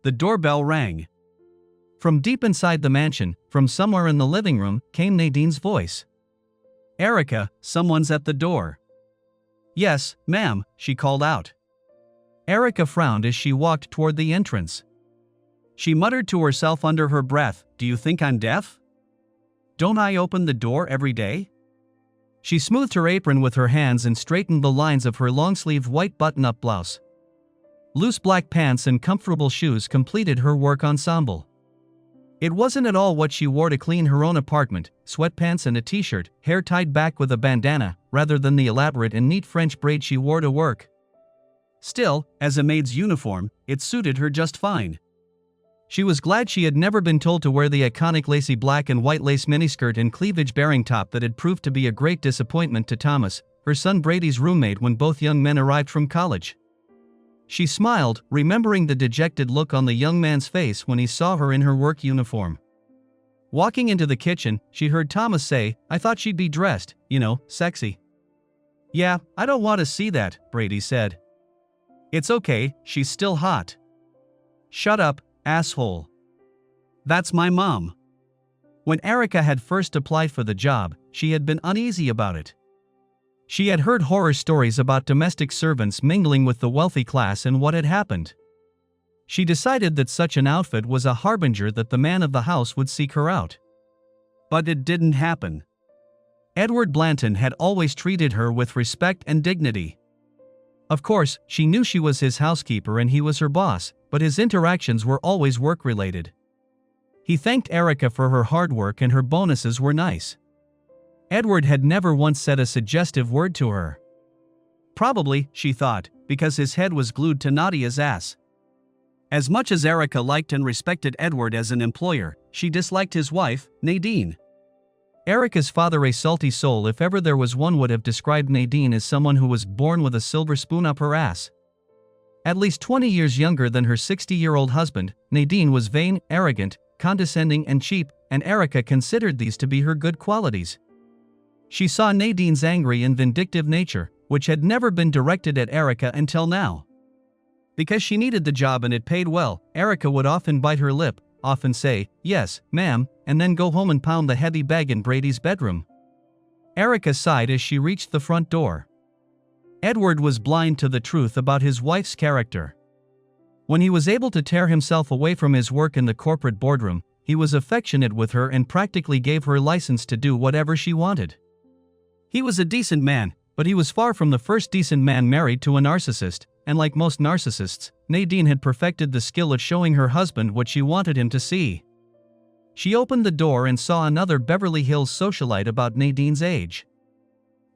The doorbell rang. From deep inside the mansion, from somewhere in the living room, came Nadine's voice. "Erica, someone's at the door." "Yes, ma'am," she called out. Erica frowned as she walked toward the entrance. She muttered to herself under her breath, "Do you think I'm deaf? Don't I open the door every day?" She smoothed her apron with her hands and straightened the lines of her long-sleeved white button-up blouse. Loose black pants and comfortable shoes completed her work ensemble. It wasn't at all what she wore to clean her own apartment, sweatpants and a t-shirt, hair tied back with a bandana, rather than the elaborate and neat French braid she wore to work. Still, as a maid's uniform, it suited her just fine. She was glad she had never been told to wear the iconic lacy black and white lace miniskirt and cleavage-bearing top that had proved to be a great disappointment to Thomas, her son Brady's roommate when both young men arrived from college. She smiled, remembering the dejected look on the young man's face when he saw her in her work uniform. Walking into the kitchen, she heard Thomas say, "I thought she'd be dressed, sexy." "Yeah, I don't want to see that," Brady said. "It's okay, she's still hot." "Shut up, asshole. That's my mom." When Erica had first applied for the job, she had been uneasy about it. She had heard horror stories about domestic servants mingling with the wealthy class and what had happened. She decided that such an outfit was a harbinger that the man of the house would seek her out. But it didn't happen. Edward Blanton had always treated her with respect and dignity. Of course, she knew she was his housekeeper and he was her boss, but his interactions were always work-related. He thanked Erica for her hard work and her bonuses were nice. Edward had never once said a suggestive word to her. Probably, she thought, because his head was glued to Nadia's ass. As much as Erica liked and respected Edward as an employer, she disliked his wife, Nadine. Erica's father, a salty soul if ever there was one, would have described Nadine as someone who was born with a silver spoon up her ass. At least 20 years younger than her 60-year-old husband, Nadine was vain, arrogant, condescending and cheap, and Erica considered these to be her good qualities. She saw Nadine's angry and vindictive nature, which had never been directed at Erica until now. Because she needed the job and it paid well, Erica would often bite her lip, often say, "Yes, ma'am," and then go home and pound the heavy bag in Brady's bedroom. Erica sighed as she reached the front door. Edward was blind to the truth about his wife's character. When he was able to tear himself away from his work in the corporate boardroom, he was affectionate with her and practically gave her license to do whatever she wanted. He was a decent man, but he was far from the first decent man married to a narcissist, and like most narcissists, Nadine had perfected the skill of showing her husband what she wanted him to see. She opened the door and saw another Beverly Hills socialite about Nadine's age.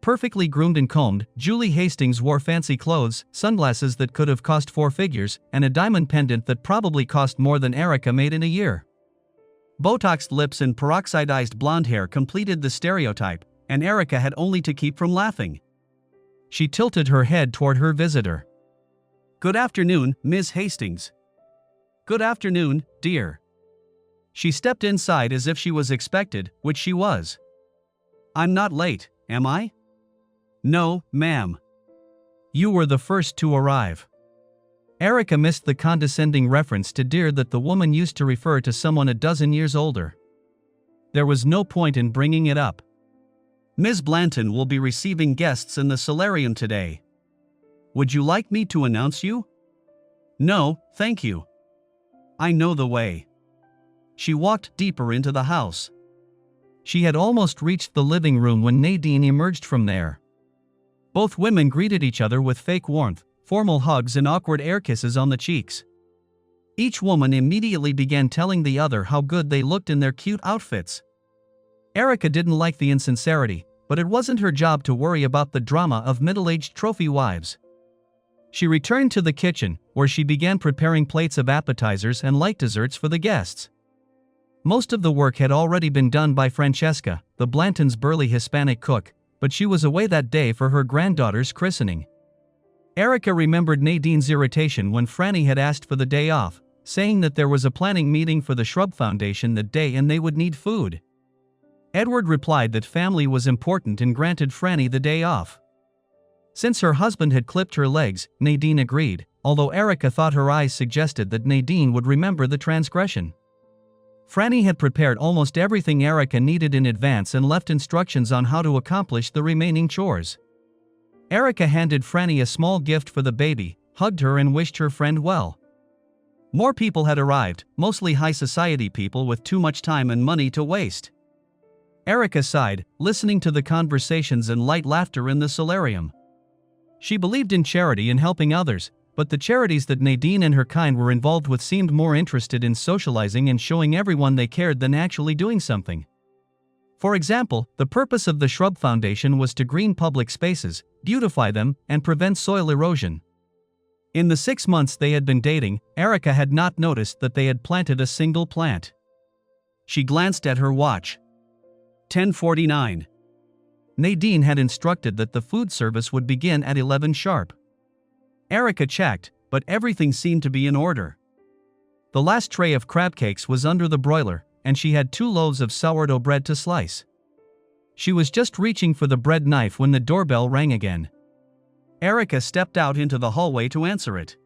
Perfectly groomed and combed, Julie Hastings wore fancy clothes, sunglasses that could have cost 4 figures, and a diamond pendant that probably cost more than Erica made in a year. Botoxed lips and peroxidized blonde hair completed the stereotype, and Erica had only to keep from laughing. She tilted her head toward her visitor. "Good afternoon, Ms. Hastings." "Good afternoon, dear." She stepped inside as if she was expected, which she was. "I'm not late, am I?" "No, ma'am. You were the first to arrive." Erica missed the condescending reference to dear that the woman used to refer to someone a dozen years older. There was no point in bringing it up. "Ms. Blanton will be receiving guests in the solarium today. Would you like me to announce you?" "No, thank you. I know the way." She walked deeper into the house. She had almost reached the living room when Nadine emerged from there. Both women greeted each other with fake warmth, formal hugs and awkward air kisses on the cheeks. Each woman immediately began telling the other how good they looked in their cute outfits. Erica didn't like the insincerity, but it wasn't her job to worry about the drama of middle-aged trophy wives. She returned to the kitchen, where she began preparing plates of appetizers and light desserts for the guests. Most of the work had already been done by Francesca, the Blantons' burly Hispanic cook, but she was away that day for her granddaughter's christening. Erica remembered Nadine's irritation when Franny had asked for the day off, saying that there was a planning meeting for the Shrub Foundation that day and they would need food. Edward replied that family was important and granted Franny the day off. Since her husband had clipped her legs, Nadine agreed, although Erica thought her eyes suggested that Nadine would remember the transgression. Franny had prepared almost everything Erica needed in advance and left instructions on how to accomplish the remaining chores. Erica handed Franny a small gift for the baby, hugged her and wished her friend well. More people had arrived, mostly high society people with too much time and money to waste. Erica sighed, listening to the conversations and light laughter in the solarium. She believed in charity and helping others, but the charities that Nadine and her kind were involved with seemed more interested in socializing and showing everyone they cared than actually doing something. For example, the purpose of the Shrub Foundation was to green public spaces, beautify them, and prevent soil erosion. In the 6 months they had been dating, Erica had not noticed that they had planted a single plant. She glanced at her watch. 10:49. Nadine had instructed that the food service would begin at 11 sharp. Erica checked, but everything seemed to be in order. The last tray of crab cakes was under the broiler, and she had 2 loaves of sourdough bread to slice. She was just reaching for the bread knife when the doorbell rang again. Erica stepped out into the hallway to answer it.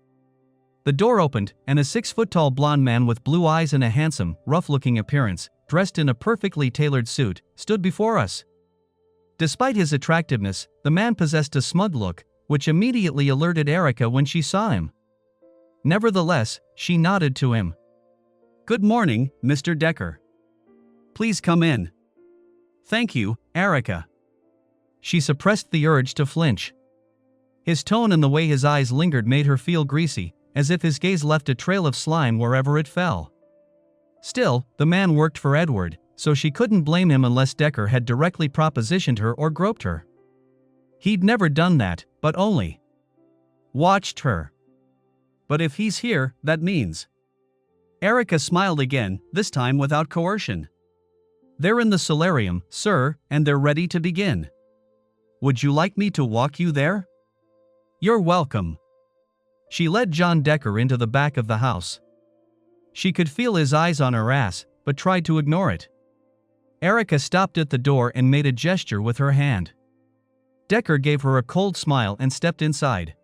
The door opened, and a 6-foot-tall blond man with blue eyes and a handsome, rough-looking appearance, dressed in a perfectly tailored suit, stood before us. Despite his attractiveness, the man possessed a smug look, which immediately alerted Erica when she saw him. Nevertheless, she nodded to him. "Good morning, Mr. Decker. Please come in." "Thank you, Erica." She suppressed the urge to flinch. His tone and the way his eyes lingered made her feel greasy, as if his gaze left a trail of slime wherever it fell. Still, the man worked for Edward, so she couldn't blame him unless Decker had directly propositioned her or groped her. He'd never done that, but only watched her. But if he's here, that means… Erica smiled again, this time without coercion. "They're in the solarium, sir, and they're ready to begin. Would you like me to walk you there?" "You're welcome." She led John Decker into the back of the house. She could feel his eyes on her ass, but tried to ignore it. Erica stopped at the door and made a gesture with her hand. Decker gave her a cold smile and stepped inside.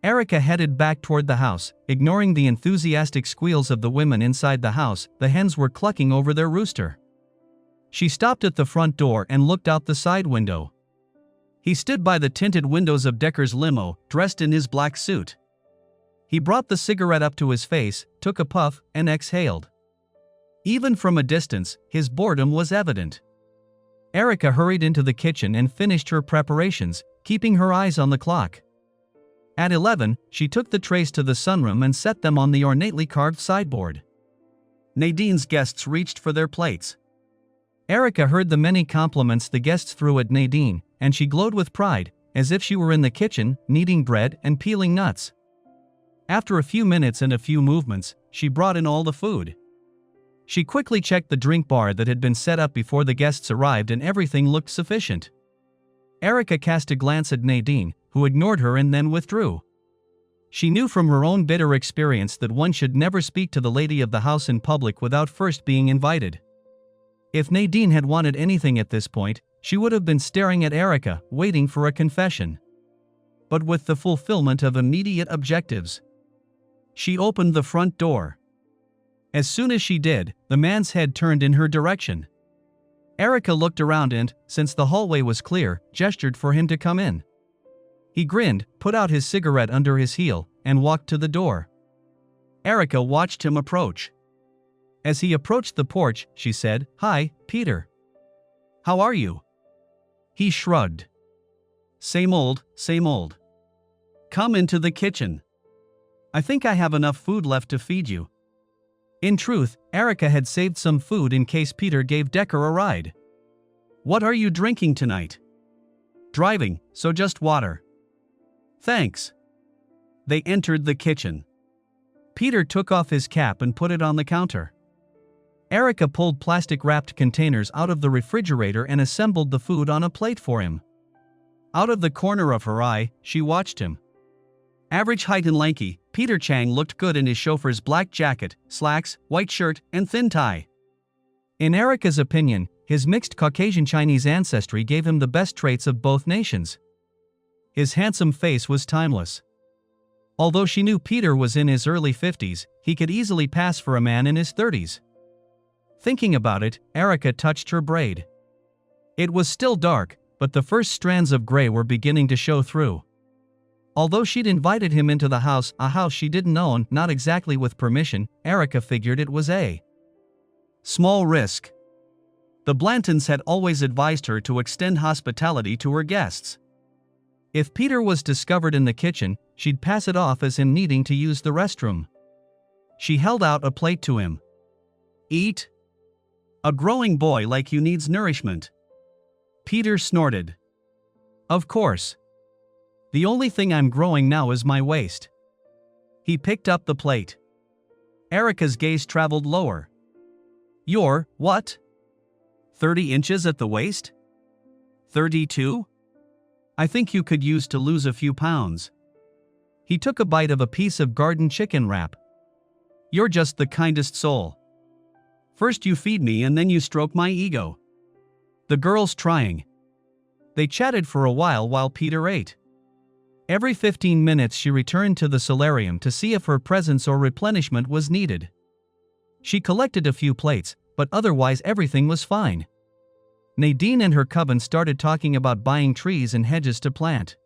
Erica headed back toward the house, ignoring the enthusiastic squeals of the women inside the house. The hens were clucking over their rooster. She stopped at the front door and looked out the side window. He stood by the tinted windows of Decker's limo, dressed in his black suit. He brought the cigarette up to his face, took a puff, and exhaled. Even from a distance, his boredom was evident. Erica hurried into the kitchen and finished her preparations, keeping her eyes on the clock. At 11, she took the trays to the sunroom and set them on the ornately carved sideboard. Nadine's guests reached for their plates. Erica heard the many compliments the guests threw at Nadine, and she glowed with pride, as if she were in the kitchen, kneading bread and peeling nuts. After a few minutes and a few movements, she brought in all the food. She quickly checked the drink bar that had been set up before the guests arrived, and everything looked sufficient. Erica cast a glance at Nadine, who ignored her and then withdrew. She knew from her own bitter experience that one should never speak to the lady of the house in public without first being invited. If Nadine had wanted anything at this point, she would have been staring at Erica, waiting for a confession. But with the fulfillment of immediate objectives. She opened the front door. As soon as she did, the man's head turned in her direction. Erica looked around and, since the hallway was clear, gestured for him to come in. He grinned, put out his cigarette under his heel, and walked to the door. Erica watched him approach. As he approached the porch, she said, "Hi, Peter. How are you?" He shrugged. Same old, same old. Come into the kitchen. I think I have enough food left to feed you." In truth, Erica had saved some food in case Peter gave Decker a ride. "What are you drinking tonight?" "Driving, so just water." "Thanks." They entered the kitchen. Peter took off his cap and put it on the counter. Erica pulled plastic-wrapped containers out of the refrigerator and assembled the food on a plate for him. Out of the corner of her eye, she watched him. Average height and lanky, Peter Chang looked good in his chauffeur's black jacket, slacks, white shirt, and thin tie. In Erica's opinion, his mixed Caucasian-Chinese ancestry gave him the best traits of both nations. His handsome face was timeless. Although she knew Peter was in his early 50s, he could easily pass for a man in his 30s. Thinking about it, Erica touched her braid. It was still dark, but the first strands of gray were beginning to show through. Although she'd invited him into the house, a house she didn't own, not exactly with permission, Erica figured it was a small risk. The Blantons had always advised her to extend hospitality to her guests. If Peter was discovered in the kitchen, she'd pass it off as him needing to use the restroom. She held out a plate to him. "Eat. A growing boy like you needs nourishment." Peter snorted. "Of course. The only thing I'm growing now is my waist." He picked up the plate. Erica's gaze traveled lower. "You're, what? 30 inches at the waist? 32? I think you could use to lose a few pounds." He took a bite of a piece of garden chicken wrap. "You're just the kindest soul. First you feed me and then you stroke my ego." The girl's trying. They chatted for a while Peter ate. Every 15 minutes she returned to the solarium to see if her presence or replenishment was needed. She collected a few plates, but otherwise everything was fine. Nadine and her coven started talking about buying trees and hedges to plant.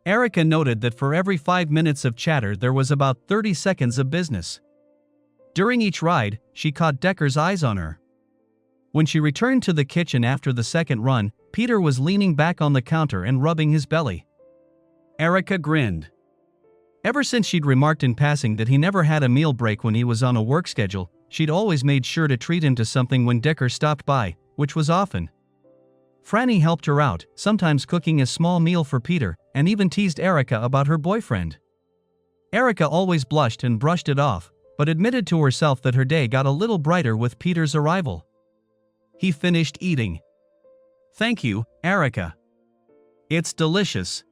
Erica noted that for every 5 minutes of chatter there was about 30 seconds of business. During each ride, she caught Decker's eyes on her. When she returned to the kitchen after the second run, Peter was leaning back on the counter and rubbing his belly. Erica grinned. Ever since she'd remarked in passing that he never had a meal break when he was on a work schedule, she'd always made sure to treat him to something when Decker stopped by, which was often. Franny helped her out, sometimes cooking a small meal for Peter, and even teased Erica about her boyfriend. Erica always blushed and brushed it off, but admitted to herself that her day got a little brighter with Peter's arrival. He finished eating. "Thank you, Erica. It's delicious.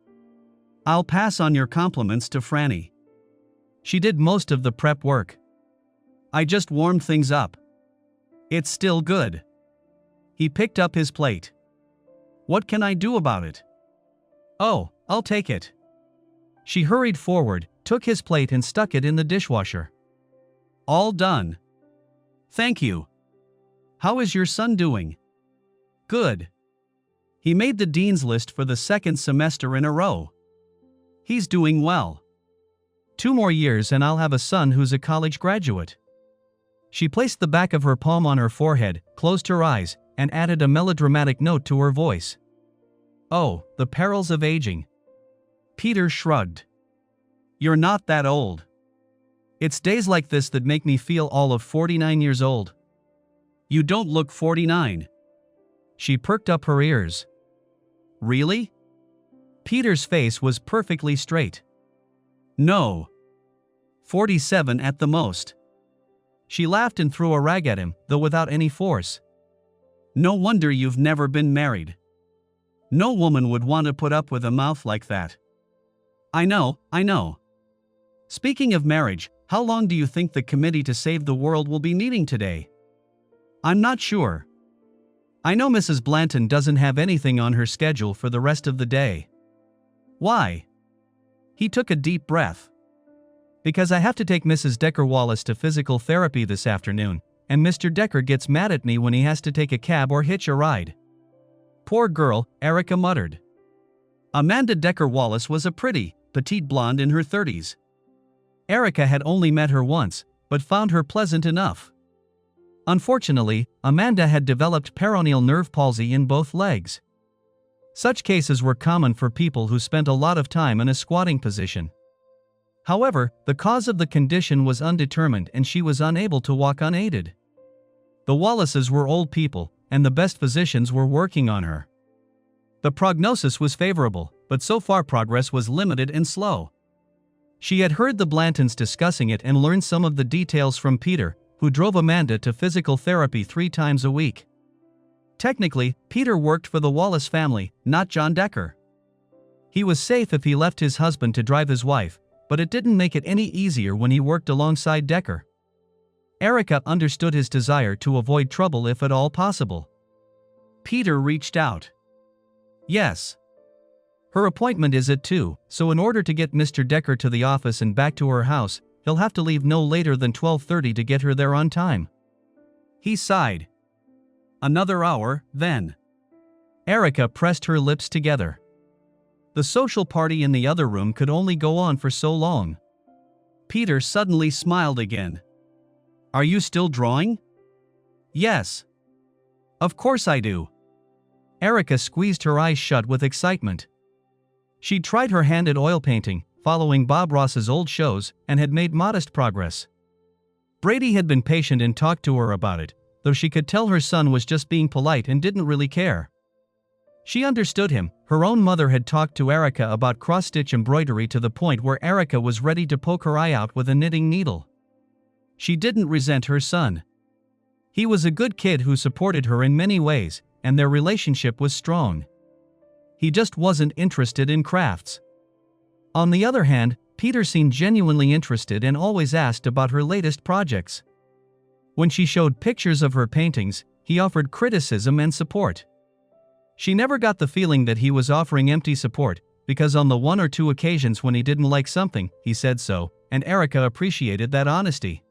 I'll pass on your compliments to Franny. She did most of the prep work. I just warmed things up. It's still good." He picked up his plate. "What can I do about it?" "Oh, I'll take it." She hurried forward, took his plate and stuck it in the dishwasher. "All done. Thank you. How is your son doing?" "Good. He made the dean's list for the second semester in a row. He's doing well. 2 more years and I'll have a son who's a college graduate." She placed the back of her palm on her forehead, closed her eyes, and added a melodramatic note to her voice. "Oh, the perils of aging." Peter shrugged. "You're not that old. It's days like this that make me feel all of 49 years old." "You don't look 49. She perked up her ears. "Really?" Peter's face was perfectly straight. "No. 47 at the most." She laughed and threw a rag at him, though without any force. "No wonder you've never been married. No woman would want to put up with a mouth like that." I know. Speaking of marriage, how long do you think the Committee to Save the World will be meeting today?" "I'm not sure. I know Mrs. Blanton doesn't have anything on her schedule for the rest of the day." "Why?" He took a deep breath. "Because I have to take Mrs. Decker Wallace to physical therapy this afternoon, and Mr. Decker gets mad at me when he has to take a cab or hitch a ride." "Poor girl," Erica muttered. Amanda Decker Wallace was a pretty, petite blonde in her 30s. Erica had only met her once, but found her pleasant enough. Unfortunately, Amanda had developed peroneal nerve palsy in both legs. Such cases were common for people who spent a lot of time in a squatting position. However, the cause of the condition was undetermined and she was unable to walk unaided. The Wallaces were old people, and the best physicians were working on her. The prognosis was favorable, but so far progress was limited and slow. She had heard the Blantons discussing it and learned some of the details from Peter, who drove Amanda to physical therapy 3 times a week. Technically, Peter worked for the Wallace family, not John Decker. He was safe if he left his husband to drive his wife, but it didn't make it any easier when he worked alongside Decker. Erica understood his desire to avoid trouble if at all possible. Peter reached out. "Yes. Her appointment is at 2, so in order to get Mr. Decker to the office and back to her house, he'll have to leave no later than 12:30 to get her there on time. He sighed. Another hour, then. Erica pressed her lips together. The social party in the other room could only go on for so long. Peter suddenly smiled again. Are you still drawing? Yes. Of course I do. Erica squeezed her eyes shut with excitement. She'd tried her hand at oil painting, following Bob Ross's old shows, and had made modest progress. Brady had been patient and talked to her about it, though she could tell her son was just being polite and didn't really care. She understood him. Her own mother had talked to Erica about cross-stitch embroidery to the point where Erica was ready to poke her eye out with a knitting needle. She didn't resent her son. He was a good kid who supported her in many ways, and their relationship was strong. He just wasn't interested in crafts. On the other hand, Peter seemed genuinely interested and always asked about her latest projects. When she showed pictures of her paintings, he offered criticism and support. She never got the feeling that he was offering empty support, because on the one or two occasions when he didn't like something, he said so, and Erica appreciated that honesty.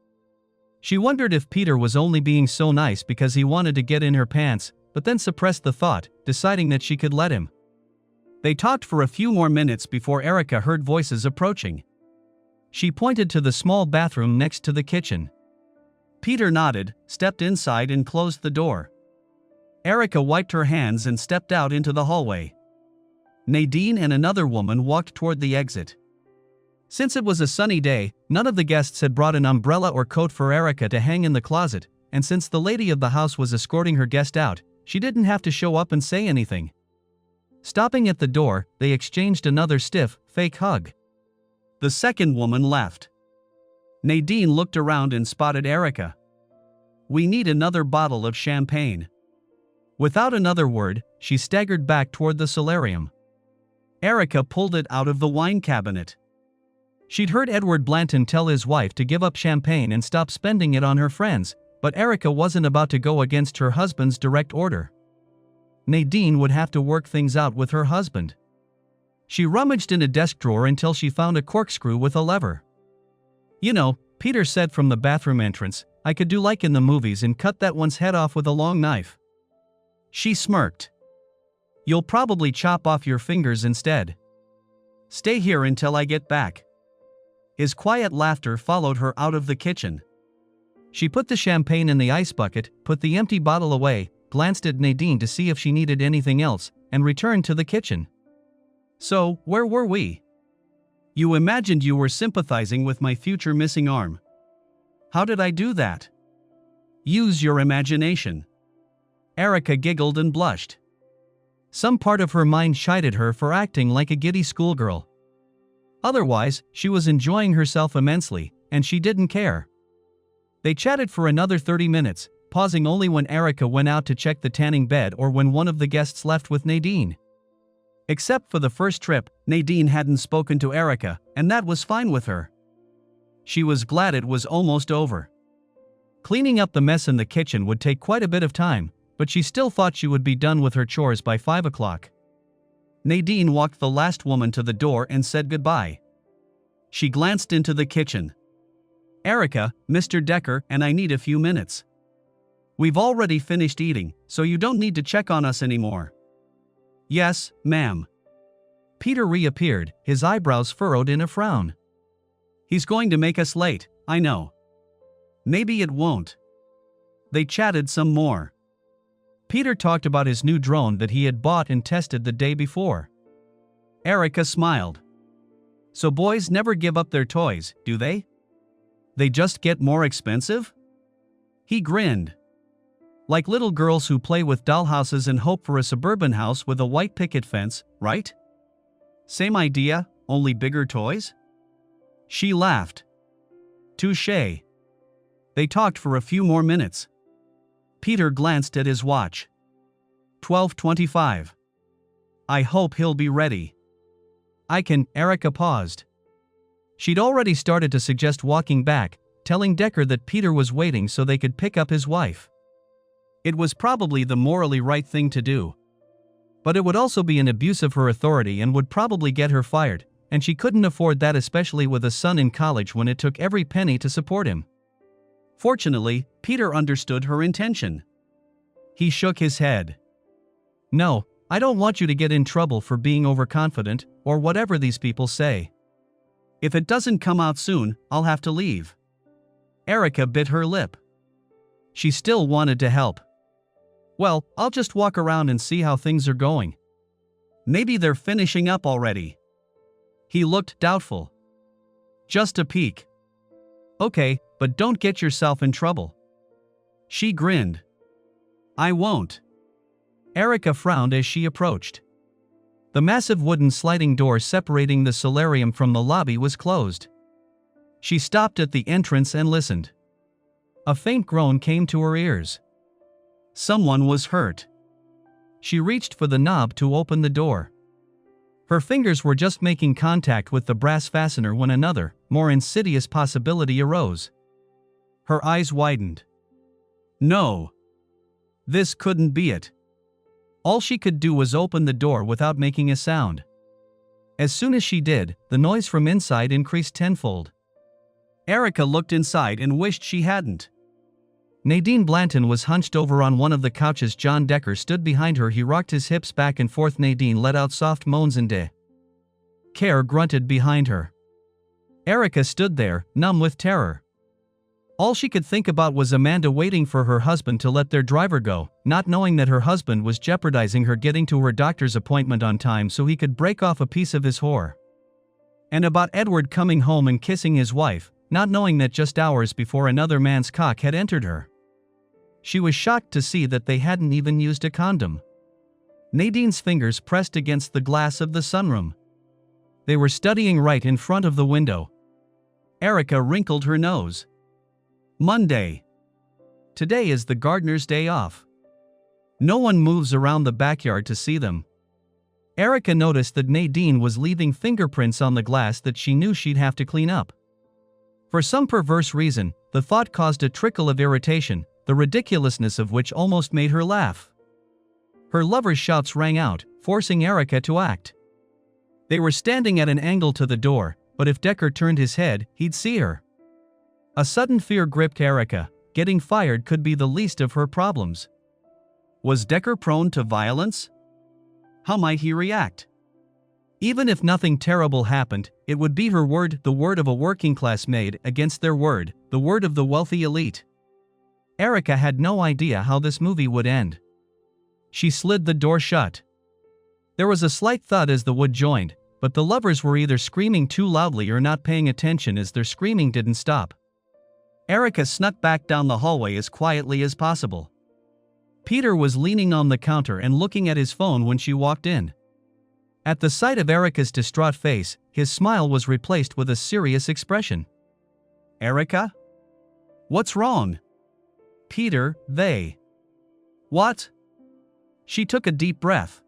She wondered if Peter was only being so nice because he wanted to get in her pants, but then suppressed the thought, deciding that she could let him. They talked for a few more minutes before Erica heard voices approaching. She pointed to the small bathroom next to the kitchen. Peter nodded, stepped inside and closed the door. Erica wiped her hands and stepped out into the hallway. Nadine and another woman walked toward the exit. Since it was a sunny day, none of the guests had brought an umbrella or coat for Erica to hang in the closet, and since the lady of the house was escorting her guest out, she didn't have to show up and say anything. Stopping at the door, they exchanged another stiff, fake hug. The second woman left. Nadine looked around and spotted Erica. We need another bottle of champagne. Without another word, she staggered back toward the solarium. Erica pulled it out of the wine cabinet. She'd heard Edward Blanton tell his wife to give up champagne and stop spending it on her friends, but Erica wasn't about to go against her husband's direct order. Nadine would have to work things out with her husband. She rummaged in a desk drawer until she found a corkscrew with a lever. You know, Peter said from the bathroom entrance, I could do like in the movies and cut that one's head off with a long knife. She smirked. You'll probably chop off your fingers instead. Stay here until I get back. His quiet laughter followed her out of the kitchen. She put the champagne in the ice bucket, put the empty bottle away, glanced at Nadine to see if she needed anything else, and returned to the kitchen. So, where were we? You imagined you were sympathizing with my future missing arm. How did I do that? Use your imagination. Erica giggled and blushed. Some part of her mind chided her for acting like a giddy schoolgirl. Otherwise, she was enjoying herself immensely, and she didn't care. They chatted for another 30 minutes, pausing only when Erica went out to check the tanning bed or when one of the guests left with Nadine. Except for the first trip, Nadine hadn't spoken to Erica, and that was fine with her. She was glad it was almost over. Cleaning up the mess in the kitchen would take quite a bit of time, but she still thought she would be done with her chores by 5 o'clock. Nadine walked the last woman to the door and said goodbye. She glanced into the kitchen. Erica, Mr. Decker, and I need a few minutes. We've already finished eating, so you don't need to check on us anymore. Yes, ma'am. Peter reappeared, his eyebrows furrowed in a frown. He's going to make us late, I know. Maybe it won't. They chatted some more. Peter talked about his new drone that he had bought and tested the day before. Erica smiled. So boys never give up their toys, do they? They just get more expensive? He grinned. Like little girls who play with dollhouses and hope for a suburban house with a white picket fence, right? Same idea, only bigger toys? She laughed. Touché. They talked for a few more minutes. Peter glanced at his watch. 12:25. I hope he'll be ready. I can. Erica paused. She'd already started to suggest walking back, telling Decker that Peter was waiting so they could pick up his wife. It was probably the morally right thing to do. But it would also be an abuse of her authority and would probably get her fired, and she couldn't afford that, especially with a son in college when it took every penny to support him. Fortunately, Peter understood her intention. He shook his head. "No, I don't want you to get in trouble for being overconfident, or whatever these people say. If it doesn't come out soon, I'll have to leave." Erica bit her lip. She still wanted to help. "Well, I'll just walk around and see how things are going. Maybe they're finishing up already." He looked doubtful. "Just a peek." "Okay, but don't get yourself in trouble." She grinned. "I won't." Erica frowned as she approached. The massive wooden sliding door separating the solarium from the lobby was closed. She stopped at the entrance and listened. A faint groan came to her ears. Someone was hurt. She reached for the knob to open the door. Her fingers were just making contact with the brass fastener when another, more insidious possibility arose. Her eyes widened. No. This couldn't be it. All she could do was open the door without making a sound. As soon as she did, the noise from inside increased tenfold. Erica looked inside and wished she hadn't. Nadine Blanton was hunched over on one of the couches. John Decker stood behind her. He rocked his hips back and forth. Nadine let out soft moans and Care grunted behind her. Erica stood there, numb with terror. All she could think about was Amanda waiting for her husband to let their driver go, not knowing that her husband was jeopardizing her getting to her doctor's appointment on time so he could break off a piece of his whore. And about Edward coming home and kissing his wife, not knowing that just hours before another man's cock had entered her. She was shocked to see that they hadn't even used a condom. Nadine's fingers pressed against the glass of the sunroom. They were studying right in front of the window. Erica wrinkled her nose. Monday. Today is the gardener's day off. No one moves around the backyard to see them. Erica noticed that Nadine was leaving fingerprints on the glass that she knew she'd have to clean up. For some perverse reason, the thought caused a trickle of irritation, the ridiculousness of which almost made her laugh. Her lover's shouts rang out, forcing Erica to act. They were standing at an angle to the door, but if Decker turned his head, he'd see her. A sudden fear gripped Erica. Getting fired could be the least of her problems. Was Decker prone to violence? How might he react? Even if nothing terrible happened, it would be her word, the word of a working-class maid, against their word, the word of the wealthy elite. Erica had no idea how this movie would end. She slid the door shut. There was a slight thud as the wood joined, but the lovers were either screaming too loudly or not paying attention as their screaming didn't stop. Erica snuck back down the hallway as quietly as possible. Peter was leaning on the counter and looking at his phone when she walked in. At the sight of Erica's distraught face, his smile was replaced with a serious expression. "Erica? What's wrong?" "Peter, they." "What?" She took a deep breath.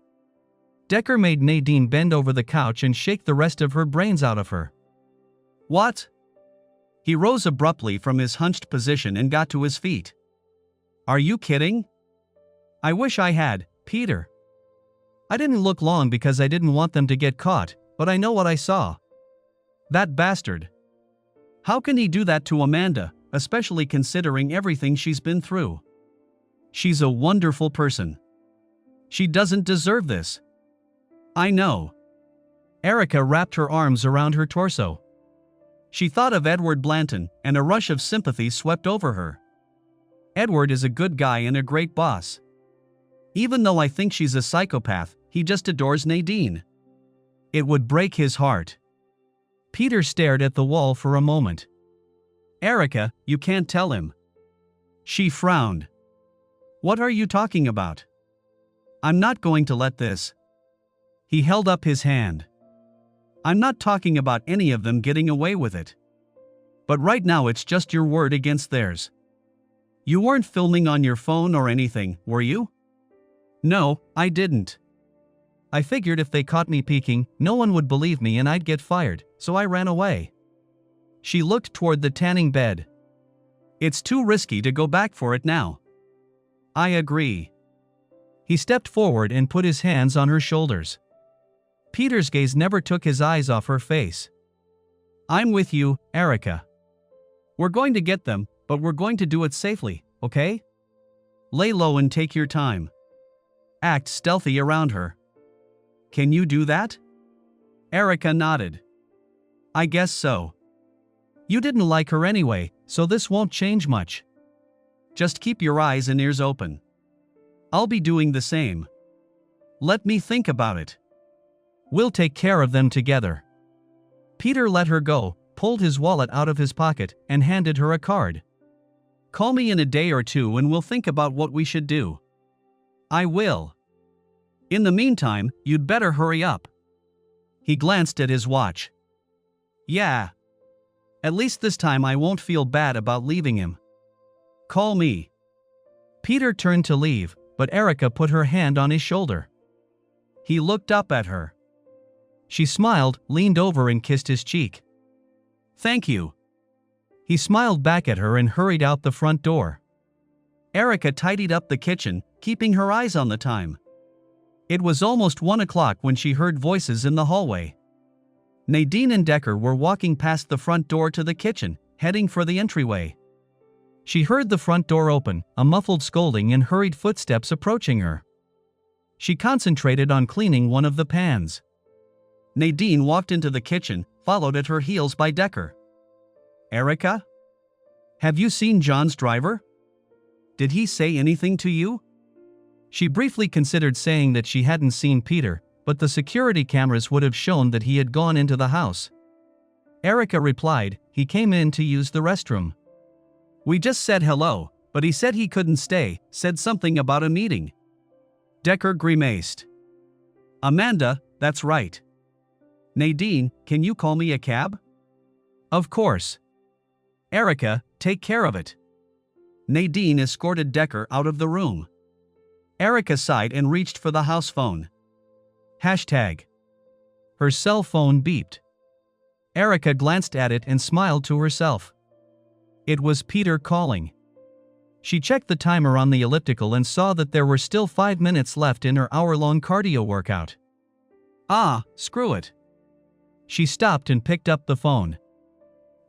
Decker made Nadine bend over the couch and shake the rest of her brains out of her. "What?" He rose abruptly from his hunched position and got to his feet. "Are you kidding?" "I wish I had, Peter. I didn't look long because I didn't want them to get caught, but I know what I saw. That bastard. How can he do that to Amanda, especially considering everything she's been through? She's a wonderful person. She doesn't deserve this." "I know." Erica wrapped her arms around her torso. She thought of Edward Blanton, and a rush of sympathy swept over her. Edward is a good guy and a great boss. Even though I think she's a psychopath, he just adores Nadine. It would break his heart. Peter stared at the wall for a moment. "Erica, you can't tell him." She frowned. "What are you talking about?" "I'm not going to let this." He held up his hand. "I'm not talking about any of them getting away with it. But right now it's just your word against theirs. You weren't filming on your phone or anything, were you?" "No, I didn't. I figured if they caught me peeking, no one would believe me and I'd get fired, so I ran away." She looked toward the tanning bed. "It's too risky to go back for it now." "I agree." He stepped forward and put his hands on her shoulders. Peter's gaze never took his eyes off her face. I'm with you, Erica. We're going to get them, but we're going to do it safely, okay? Lay low and take your time. Act stealthy around her. Can you do that? Erica nodded. I guess so. You didn't like her anyway, so this won't change much. Just keep your eyes and ears open. I'll be doing the same. Let me think about it. We'll take care of them together. Peter let her go, pulled his wallet out of his pocket, and handed her a card. Call me in a day or two and we'll think about what we should do. I will. In the meantime, you'd better hurry up. He glanced at his watch. Yeah. At least this time I won't feel bad about leaving him. Call me. Peter turned to leave, but Erica put her hand on his shoulder. He looked up at her. She smiled, leaned over and kissed his cheek. Thank you. He smiled back at her and hurried out the front door. Erica tidied up the kitchen, keeping her eyes on the time. It was almost 1 o'clock when she heard voices in the hallway. Nadine and Decker were walking past the front door to the kitchen, heading for the entryway. She heard the front door open, a muffled scolding and hurried footsteps approaching her. She concentrated on cleaning one of the pans. Nadine walked into the kitchen, followed at her heels by Decker. Erica? Have you seen John's driver? Did he say anything to you? She briefly considered saying that she hadn't seen Peter, but the security cameras would have shown that he had gone into the house. Erica replied, he came in to use the restroom. We just said hello, but he said he couldn't stay, said something about a meeting. Decker grimaced. Amanda, that's right. Nadine, can you call me a cab? Of course. Erica, take care of it. Nadine escorted Decker out of the room. Erica sighed and reached for the house phone. Hashtag. Her cell phone beeped. Erica glanced at it and smiled to herself. It was Peter calling. She checked the timer on the elliptical and saw that there were still 5 minutes left in her hour-long cardio workout. Ah, screw it. She stopped and picked up the phone.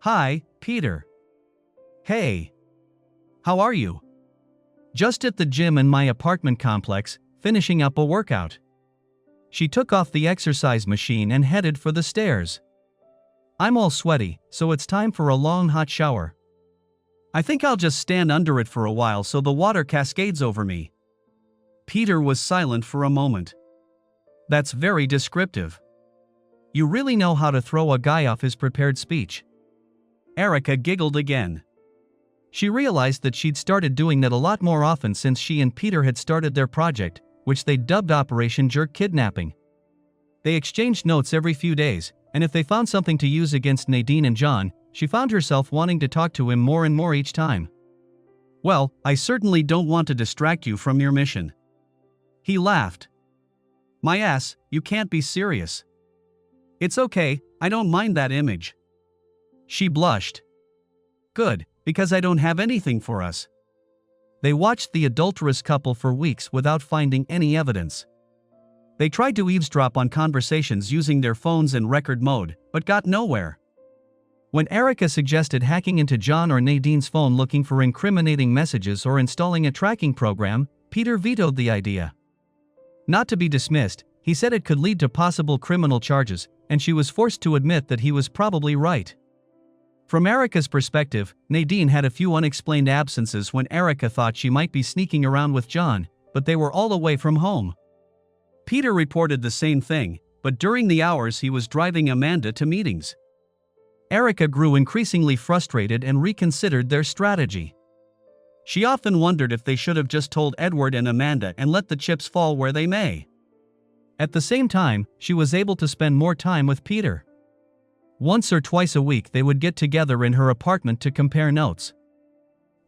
Hi, Peter. Hey. How are you? Just at the gym in my apartment complex, finishing up a workout. She took off the exercise machine and headed for the stairs. I'm all sweaty, so it's time for a long hot shower. I think I'll just stand under it for a while so the water cascades over me. Peter was silent for a moment. That's very descriptive. You really know how to throw a guy off his prepared speech. Erica giggled again. She realized that she'd started doing that a lot more often since she and Peter had started their project, which they dubbed Operation Jerk Kidnapping. They exchanged notes every few days, and if they found something to use against Nadine and John, she found herself wanting to talk to him more and more each time. Well, I certainly don't want to distract you from your mission. He laughed. My ass, you can't be serious. It's okay, I don't mind that image. She blushed. Good, because I don't have anything for us. They watched the adulterous couple for weeks without finding any evidence. They tried to eavesdrop on conversations using their phones in record mode, but got nowhere. When Erica suggested hacking into John or Nadine's phone looking for incriminating messages or installing a tracking program, Peter vetoed the idea. Not to be dismissed, he said it could lead to possible criminal charges, and she was forced to admit that he was probably right. From Erica's perspective, Nadine had a few unexplained absences when Erica thought she might be sneaking around with John, but they were all away from home. Peter reported the same thing, but during the hours he was driving Amanda to meetings. Erica grew increasingly frustrated and reconsidered their strategy. She often wondered if they should have just told Edward and Amanda and let the chips fall where they may. At the same time, she was able to spend more time with Peter. Once or twice a week they would get together in her apartment to compare notes.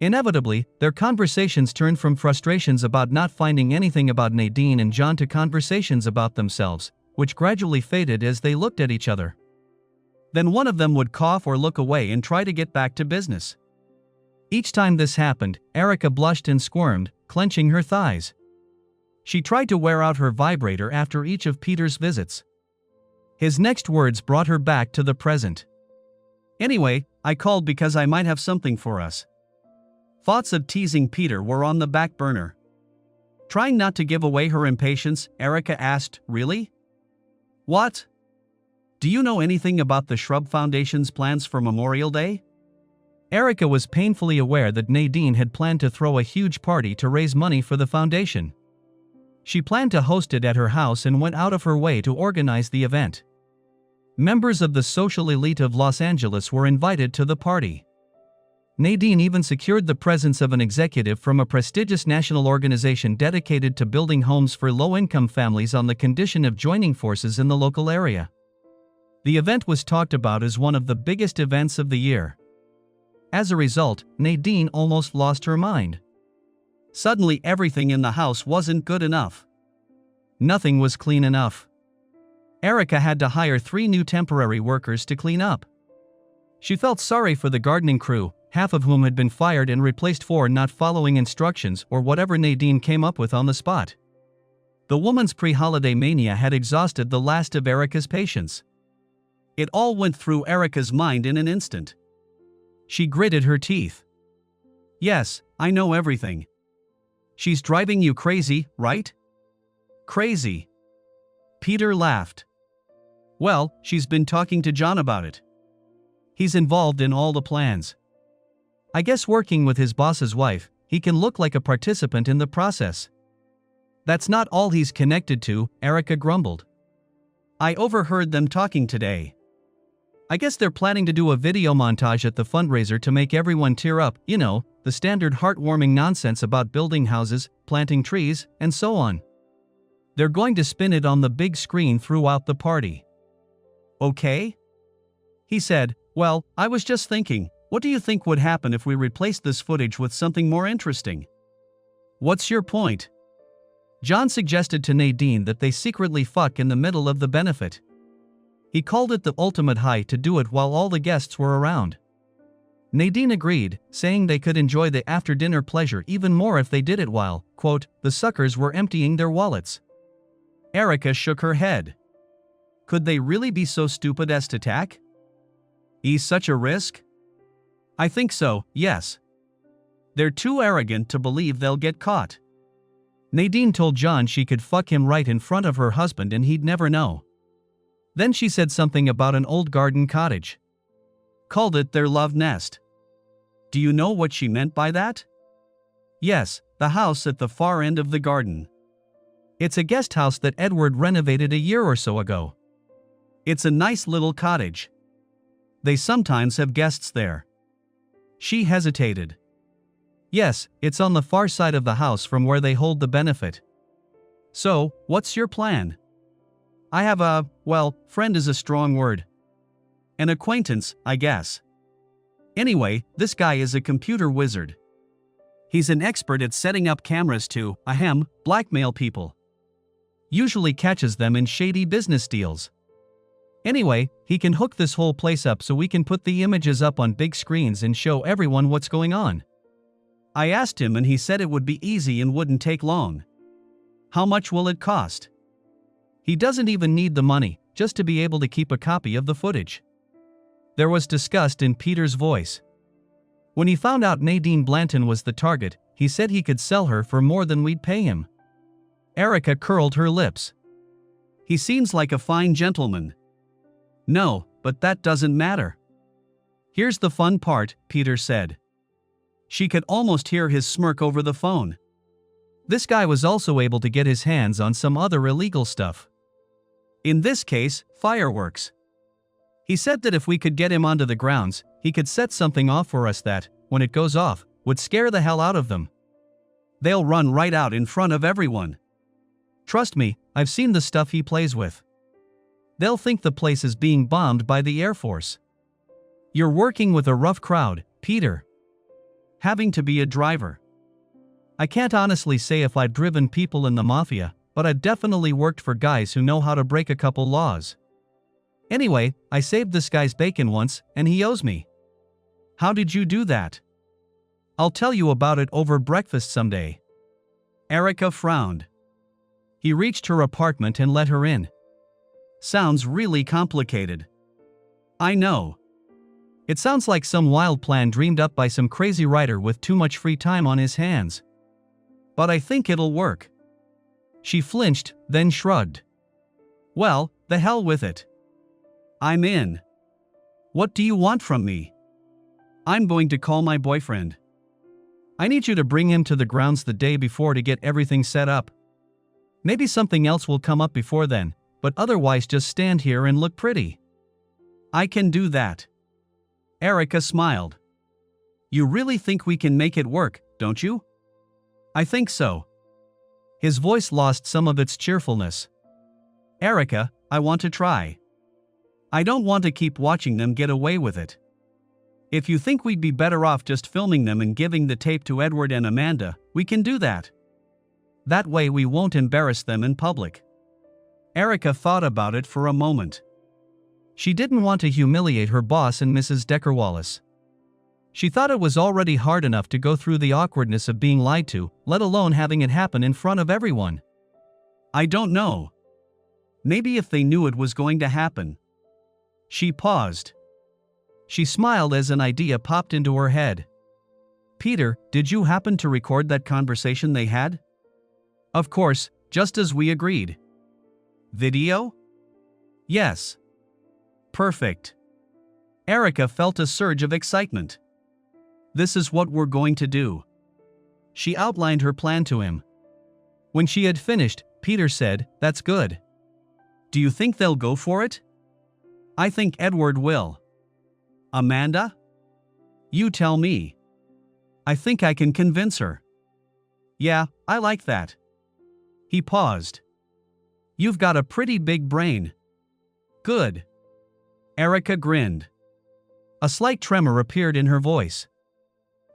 Inevitably, their conversations turned from frustrations about not finding anything about Nadine and John to conversations about themselves, which gradually faded as they looked at each other. Then one of them would cough or look away and try to get back to business. Each time this happened, Erica blushed and squirmed, clenching her thighs. She tried to wear out her vibrator after each of Peter's visits. His next words brought her back to the present. Anyway, I called because I might have something for us. Thoughts of teasing Peter were on the back burner. Trying not to give away her impatience, Erica asked, "Really? What? Do you know anything about the Shrub Foundation's plans for Memorial Day?" Erica was painfully aware that Nadine had planned to throw a huge party to raise money for the foundation. She planned to host it at her house and went out of her way to organize the event. Members of the social elite of Los Angeles were invited to the party. Nadine even secured the presence of an executive from a prestigious national organization dedicated to building homes for low-income families on the condition of joining forces in the local area. The event was talked about as one of the biggest events of the year. As a result, Nadine almost lost her mind. Suddenly everything in the house wasn't good enough. Nothing was clean enough. Erica had to hire 3 new temporary workers to clean up. She felt sorry for the gardening crew, half of whom had been fired and replaced for not following instructions or whatever Nadine came up with on the spot. The woman's pre-holiday mania had exhausted the last of Erica's patience. It all went through Erica's mind in an instant. She gritted her teeth. "Yes, I know everything. She's driving you crazy, right?" "Crazy?" Peter laughed. "Well, she's been talking to John about it. He's involved in all the plans. I guess working with his boss's wife, he can look like a participant in the process." "That's not all he's connected to," Erica grumbled. "I overheard them talking today. I guess they're planning to do a video montage at the fundraiser to make everyone tear up, you know, the standard heartwarming nonsense about building houses, planting trees, and so on. They're going to spin it on the big screen throughout the party." "Okay?" He said, "Well, I was just thinking, what do you think would happen if we replaced this footage with something more interesting?" "What's your point?" John suggested to Nadine that they secretly fuck in the middle of the benefit. He called it the ultimate high to do it while all the guests were around. Nadine agreed, saying they could enjoy the after-dinner pleasure even more if they did it while, quote, the suckers were emptying their wallets. Erica shook her head. Could they really be so stupid as to tack? He's such a risk? I think so, yes. They're too arrogant to believe they'll get caught. Nadine told John she could fuck him right in front of her husband and he'd never know. Then she said something about an old garden cottage. Called it their love nest. Do you know what she meant by that? Yes, the house at the far end of the garden. It's a guest house that Edward renovated a year or so ago. It's a nice little cottage. They sometimes have guests there. She hesitated. Yes, it's on the far side of the house from where they hold the benefit. So, what's your plan? I have a, well, friend is a strong word. An acquaintance, I guess. Anyway, this guy is a computer wizard. He's an expert at setting up cameras to, blackmail people. Usually catches them in shady business deals. Anyway, he can hook this whole place up so we can put the images up on big screens and show everyone what's going on. I asked him and he said it would be easy and wouldn't take long. How much will it cost? He doesn't even need the money, just to be able to keep a copy of the footage. There was disgust in Peter's voice. When he found out Nadine Blanton was the target, he said he could sell her for more than we'd pay him. Erica curled her lips. He seems like a fine gentleman. No, but that doesn't matter. Here's the fun part, Peter said. She could almost hear his smirk over the phone. This guy was also able to get his hands on some other illegal stuff. In this case, fireworks. He said that if we could get him onto the grounds, he could set something off for us that, when it goes off, would scare the hell out of them. They'll run right out in front of everyone. Trust me, I've seen the stuff he plays with. They'll think the place is being bombed by the Air Force. You're working with a rough crowd, Peter. Having to be a driver. I can't honestly say if I'd driven people in the mafia, but I've definitely worked for guys who know how to break a couple laws. Anyway, I saved this guy's bacon once, and he owes me. How did you do that? I'll tell you about it over breakfast someday. Erica frowned. He reached her apartment and let her in. Sounds really complicated. I know. It sounds like some wild plan dreamed up by some crazy writer with too much free time on his hands. But I think it'll work. She flinched, then shrugged. Well, the hell with it. I'm in. What do you want from me? I'm going to call my boyfriend. I need you to bring him to the grounds the day before to get everything set up. Maybe something else will come up before then, but otherwise just stand here and look pretty. I can do that. Erica smiled. You really think we can make it work, don't you? I think so. His voice lost some of its cheerfulness. Erica, I want to try. I don't want to keep watching them get away with it. If you think we'd be better off just filming them and giving the tape to Edward and Amanda, we can do that. That way we won't embarrass them in public. Erica thought about it for a moment. She didn't want to humiliate her boss and Mrs. Decker-Wallace. She thought it was already hard enough to go through the awkwardness of being lied to, let alone having it happen in front of everyone. I don't know. Maybe if they knew it was going to happen. She paused. She smiled as an idea popped into her head. Peter, did you happen to record that conversation they had? Of course, just as we agreed. Video? Yes. Perfect. Erica felt a surge of excitement. This is what we're going to do. She outlined her plan to him. When she had finished, Peter said, "That's good. Do you think they'll go for it?" I think Edward will. Amanda? You tell me. I think I can convince her. Yeah, I like that. He paused. You've got a pretty big brain. Good. Erica grinned. A slight tremor appeared in her voice.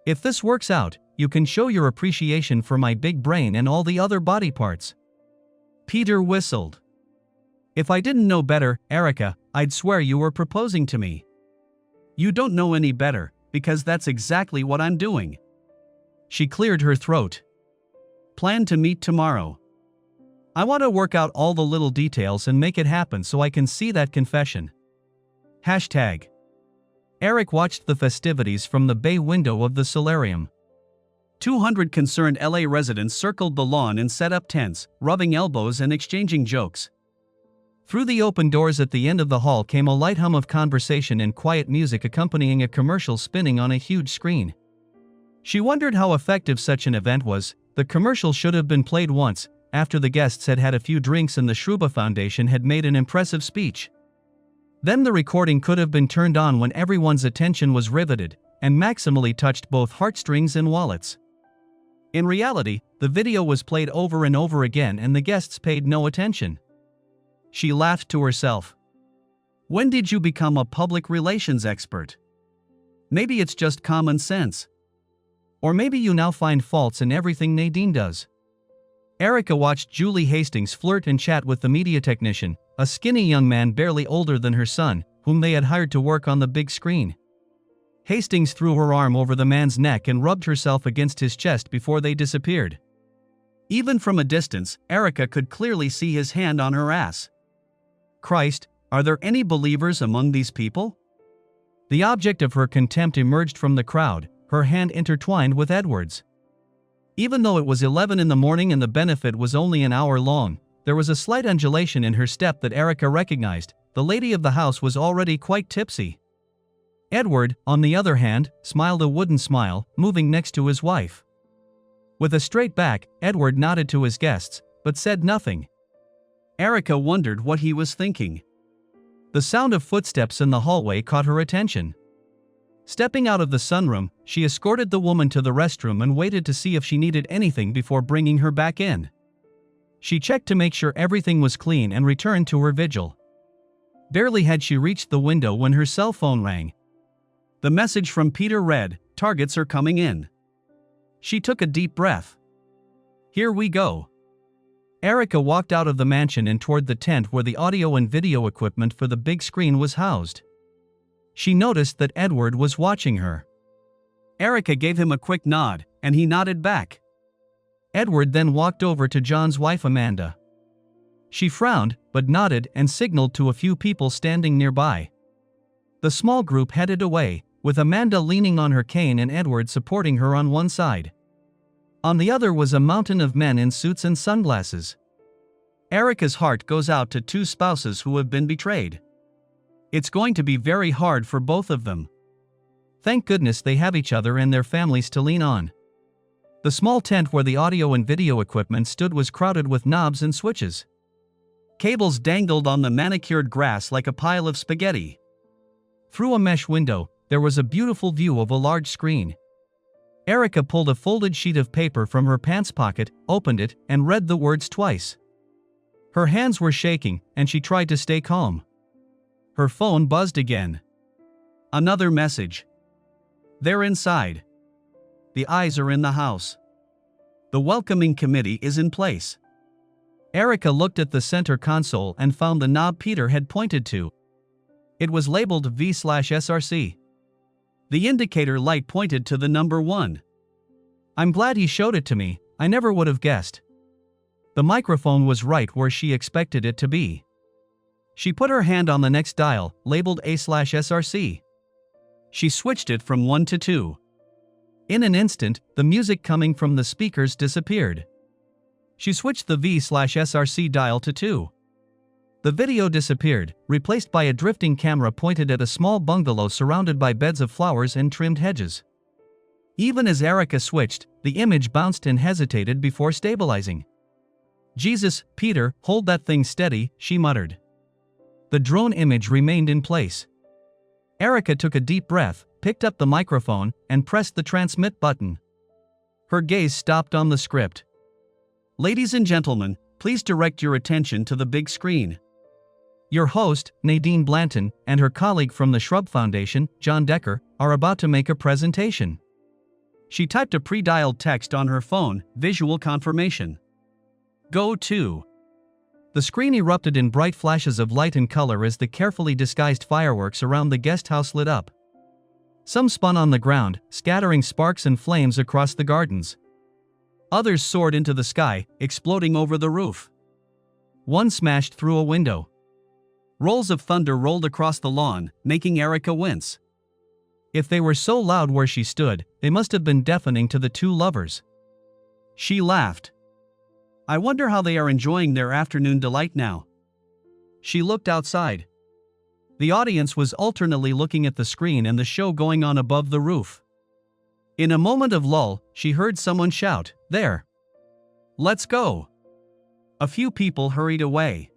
If this works out, you can show your appreciation for my big brain and all the other body parts. Peter whistled. If I didn't know better, Erica, I'd swear you were proposing to me. You don't know any better, because that's exactly what I'm doing. She cleared her throat. Plan to meet tomorrow. I want to work out all the little details and make it happen so I can see that confession. Hashtag. Eric watched the festivities from the bay window of the solarium. 200 concerned LA residents circled the lawn and set up tents, rubbing elbows and exchanging jokes. Through the open doors at the end of the hall came a light hum of conversation and quiet music accompanying a commercial spinning on a huge screen. She wondered how effective such an event was. The commercial should have been played once, after the guests had had a few drinks and the Shruba Foundation had made an impressive speech. Then the recording could have been turned on when everyone's attention was riveted, and maximally touched both heartstrings and wallets. In reality, the video was played over and over again and the guests paid no attention. She laughed to herself. When did you become a public relations expert? Maybe it's just common sense. Or maybe you now find faults in everything Nadine does. Erica watched Julie Hastings flirt and chat with the media technician, a skinny young man barely older than her son, whom they had hired to work on the big screen. Hastings threw her arm over the man's neck and rubbed herself against his chest before they disappeared. Even from a distance, Erica could clearly see his hand on her ass. Christ, are there any believers among these people? The object of her contempt emerged from the crowd, her hand intertwined with Edward's. Even though it was 11 in the morning and the benefit was only an hour long, there was a slight undulation in her step that Erica recognized. The lady of the house was already quite tipsy. Edward, on the other hand, smiled a wooden smile, moving next to his wife. With a straight back, Edward nodded to his guests, but said nothing. Erica wondered what he was thinking. The sound of footsteps in the hallway caught her attention. Stepping out of the sunroom, she escorted the woman to the restroom and waited to see if she needed anything before bringing her back in. She checked to make sure everything was clean and returned to her vigil. Barely had she reached the window when her cell phone rang. The message from Peter read, "Targets are coming in." She took a deep breath. Here we go. Erica walked out of the mansion and toward the tent where the audio and video equipment for the big screen was housed. She noticed that Edward was watching her. Erica gave him a quick nod, and he nodded back. Edward then walked over to John's wife Amanda. She frowned, but nodded and signaled to a few people standing nearby. The small group headed away, with Amanda leaning on her cane and Edward supporting her on one side. On the other was a mountain of men in suits and sunglasses. Erica's heart goes out to two spouses who have been betrayed. It's going to be very hard for both of them. Thank goodness they have each other and their families to lean on. The small tent where the audio and video equipment stood was crowded with knobs and switches. Cables dangled on the manicured grass like a pile of spaghetti. Through a mesh window, there was a beautiful view of a large screen. Erica pulled a folded sheet of paper from her pants pocket, opened it, and read the words twice. Her hands were shaking, and she tried to stay calm. Her phone buzzed again. Another message. They're inside. The eyes are in the house. The welcoming committee is in place. Erica looked at the center console and found the knob Peter had pointed to. It was labeled V/SRC. The indicator light pointed to the number 1. I'm glad he showed it to me, I never would have guessed. The microphone was right where she expected it to be. She put her hand on the next dial, labeled A/SRC. She switched it from 1 to 2. In an instant, the music coming from the speakers disappeared. She switched the V/SRC dial to 2. The video disappeared, replaced by a drifting camera pointed at a small bungalow surrounded by beds of flowers and trimmed hedges. Even as Erica switched, the image bounced and hesitated before stabilizing. Jesus, Peter, hold that thing steady, she muttered. The drone image remained in place. Erica took a deep breath, picked up the microphone, and pressed the transmit button. Her gaze stopped on the script. Ladies and gentlemen, please direct your attention to the big screen. Your host, Nadine Blanton, and her colleague from the Shrub Foundation, John Decker, are about to make a presentation. She typed a pre-dialed text on her phone, visual confirmation. Go to. The screen erupted in bright flashes of light and color as the carefully disguised fireworks around the guest house lit up. Some spun on the ground, scattering sparks and flames across the gardens. Others soared into the sky, exploding over the roof. One smashed through a window. Rolls of thunder rolled across the lawn, making Erica wince. If they were so loud where she stood, they must have been deafening to the two lovers. She laughed. I wonder how they are enjoying their afternoon delight now. She looked outside. The audience was alternately looking at the screen and the show going on above the roof. In a moment of lull, she heard someone shout, "There! Let's go!" A few people hurried away.